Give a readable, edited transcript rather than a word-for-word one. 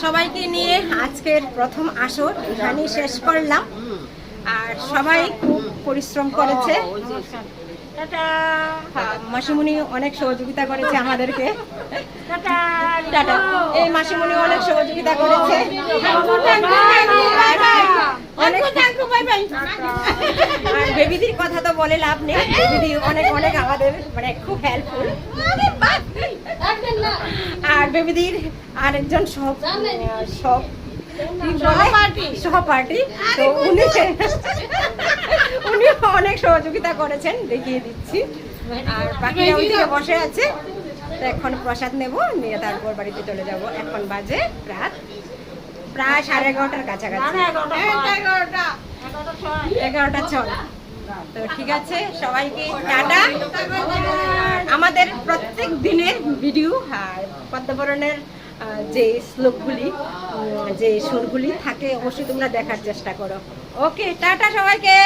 সবাইকে নিয়ে আজকের প্রথম আসর এখানেই শেষ করলাম। আর সবাই খুব পরিশ্রম করেছে। মাসিমণি অনেক সহযোগিতা করেছে আমাদেরকে। টাটা। এই মাসিমণি অনেক সহযোগিতা করেছে। আর বেবিদির কথা তো বলে লাভ নেই, বেবিদি অনেক অনেক আমাদের মানে খুব হেল্পফুল। আর বেবিদির আরেকজন সহপাঠী, তো উনি অনেক সহযোগিতা করেছেন, দেখিয়ে দিচ্ছি। আর বাকিরা ওইদিকে বসে আছে। তো এখন প্রসাদ নেব, নিয়ে তারপর বাড়িতে চলে যাব। এখন বাজে রাত প্রায় 11:30 কাছাকাছি, 11:06। তো ঠিক আছে, সবাইকে টাটা। আমাদের প্রত্যেক দিনের ভিডিও আর পদ্মবরণের যে শ্লোকগুলি, যে সুরগুলি থাকে, অবশ্যই তোমরা দেখার চেষ্টা করো। ওকে, টাটা সবাইকে।